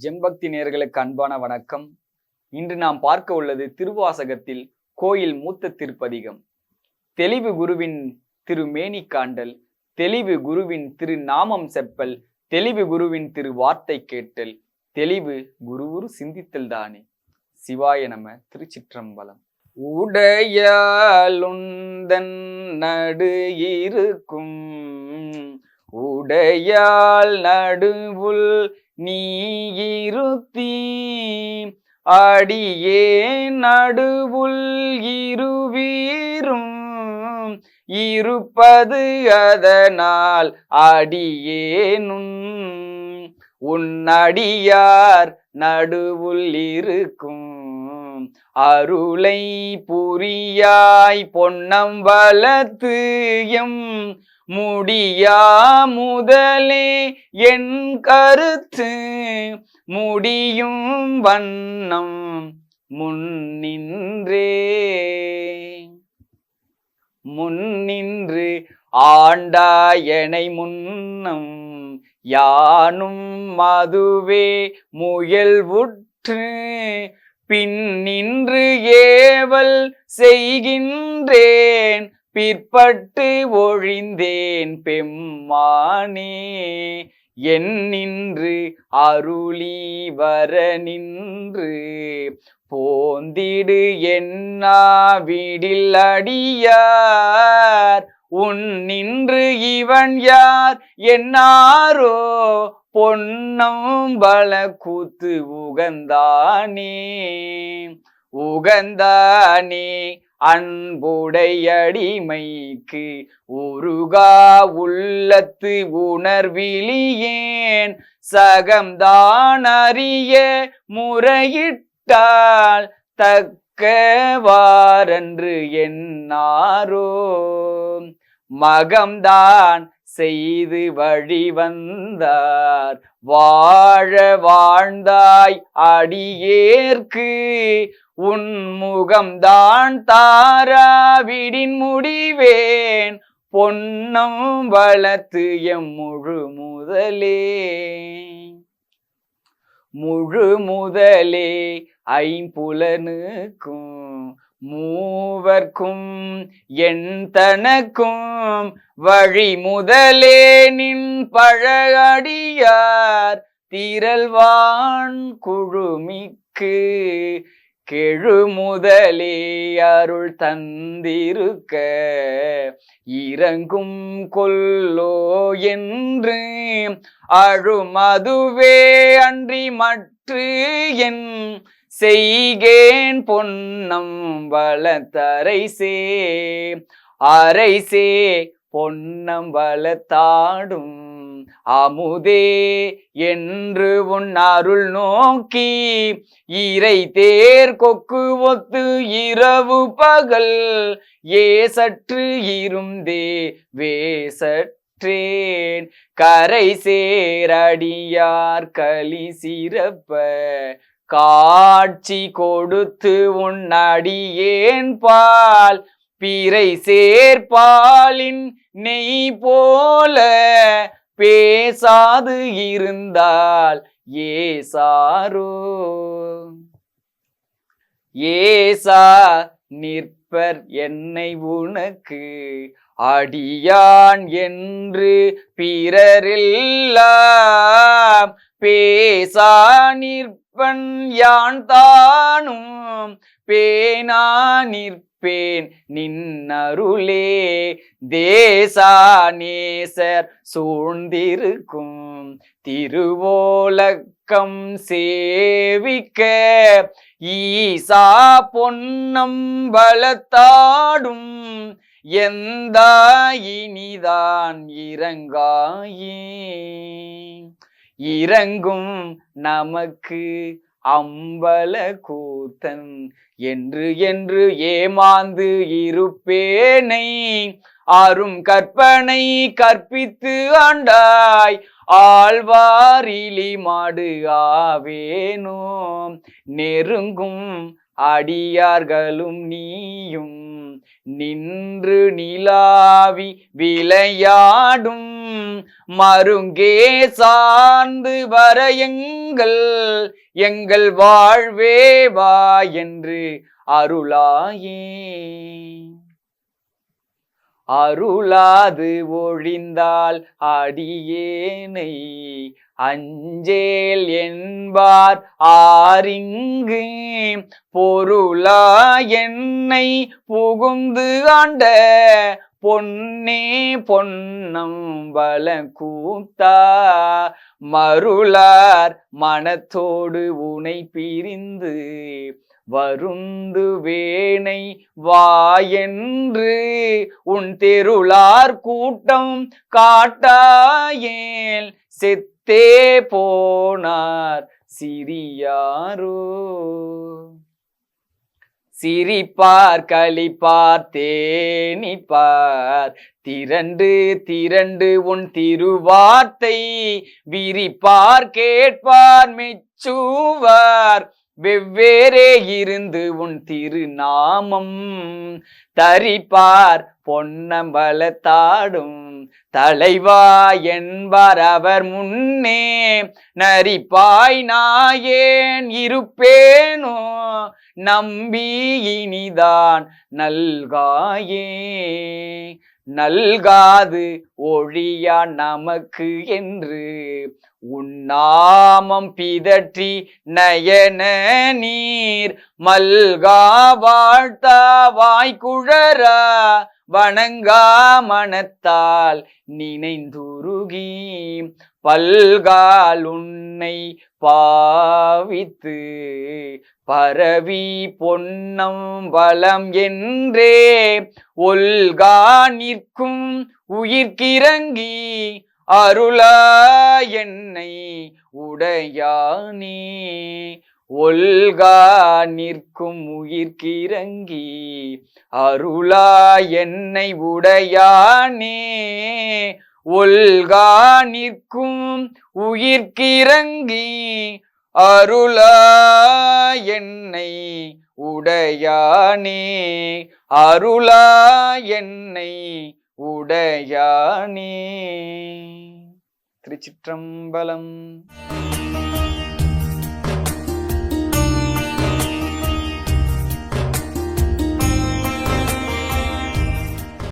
ஜெம்பக்தி நேயர்களுக்கு அன்பான வணக்கம். இன்று நாம் பார்க்க உள்ளது திருவாசகத்தில் கோயில் மூத்த திருப்பதிகம். தெளிவு குருவின் திருமேனி காண்டல், தெளிவு குருவின் திரு நாமம் செப்பல், தெளிவு குருவின் திரு வார்த்தை கேட்டல், தெளிவு குருவுரு சிந்தித்தல் தானே. சிவாய நம. திருச்சிற்றம்பலம். உடையாலுந்தன் நடு இருக்கும், உடையால் நடுவுள் நீ இருத்தி, அடியே நடுவுள் இருவீரும் இருப்பது அதனால் அடியேனும் உன் அடியார் நடுவுள் இருக்கும் அருளை புரியாய் பொன்னம் வளத்து எம் முடியா முதலே என் கருத்து முடியும் வண்ணம் முன்னின்று ஆண்டாயனை முன்னம் யானும் மதுவே முயல்வுற்று பின்னின்று ஏவல் செய்கின்றேன் பிற்பட்டு ஒழிந்தேன் பெம்மானே. என்னின்று அருளி வர நின்று போந்திடு என்னாவிடில் அடியார் உன் நின்று இவன் யார் என்னாரோ பொன்னம் பல கூத்து உகந்தானே அன்புடையடிமைக்கு உருகா உள்ளத்து உணர்விலியேன் சகம்தான் அறிய முறையிட்டால் தக்கவாரன்று என்னாரோ மகம்தான் செய்து வழிவந்தார் வாழ வாழ்ந்தாய் அடியேற்கு உன் முகம்தான் தாராவிடின் முடிவேன் பொன்னம் வளத்து எம் முழு முதலே ஐம்புலனுக்கும் மூவர்க்கும் என் தனக்கும் வழி முதலே நின் பழகடியார் திரள்வான் குழுமிக்கு கெழு முதலே அருள் தந்திருக்க இறங்கும் கொல்லோ என்று அழுமதுவே அன்றி மற்று என் செய்கேன் பொன்னம் வளத்தரைசே பொன்னம் வளத்தாடும் அமுதே என்று உன் அருள் நோக்கி இறை தேர் கொக்கு ஒத்து இரவு பகல் ஏசற்று இருந்தே வேசற்றேன் கரை சேரடியார் களி சிறப்ப காட்சி கொடுத்து உன் அடியேன் பால் பிறை சேர்பாலின் நெய் போல பேசாது இருந்தால் ஏசா நிற்பர் என்னை உனக்கு அடியான் என்று பிறரெல்லாம் பேசா நிற்பன் யான் தானும் பேனா நிற்பேன் நின்னருளே தேசானேசர் சூழ்ந்திருக்கும் திருவோலக்கம் சேவிக்க ஈசா பொன்னம் வளத்தாடும் எந்தாயினிதான் இறங்கும் நமக்கு அம்பல கூத்தன் என்று ஏமாந்து இருப்பேனை அரும் கற்பனை கற்பித்து ஆண்டாய் ஆழ்வாரிலி மாடு ஆவேனோ நெருங்கும் அடியார்களும் நீயும் நின்று நிலாவி விளையாடும் மருங்கே சார்ந்து வர எங்கள் வாழ்வே வா என்று அருளாயே. அருளாது ஒழிந்தால் அடியேனை அஞ்சேல் என்பார் ஆரிங்கு. பொருளா என்னை புகுந்து ஆண்ட பொன்னே பொன்னம் வல கூத்தா. மருளார் மனத்தோடு உனை பிரிந்து வருந்து வேனை வாயென்று உன் தெருளார் கூட்டம் காட்டாயேல் செத்தே போனார் சிறியாரோ. சிரிப்பார் களிப்பார் தேனிப்பார் திரண்டு திரண்டு உன் திருவார்த்தை விரிப்பார் கேட்பார் மெச்சுவார். வெவ்வேறே இருந்து உன் திருநாமம் தரிப்பார் பொன்னம்பலத்தாடும் தலைவா என்பார் அவர் முன்னே. நரிப்பாய் நாயேன் இருப்பேனோ நம்பி இனிதான் நல்காயே. நல்காது ஒழியா நமக்கு என்று உன்னாமம் பிதற்றி நயன நீர் மல்கா வாழ்த்தா வாய்க்குழரா. வணங்கா மனத்தால் நினைந்துருகி பல்கால் உன்னை பாவித்து பரவி பொன்னம் வளம் என்றே ஒல்கா நிற்கும் உயிர்க்கிறங்கி அருளா என்னை உடையானே. ஒல்கா நிற்கும் உயிர்க்கிறங்கி அருளா என்னை உடையானே. ஒல்கா நிற்கும் உயிர்க்கிறங்கி அருளா என்னை உடையானே. அருளா என்னை உடையானே. திருச்சிற்றம்பலம்.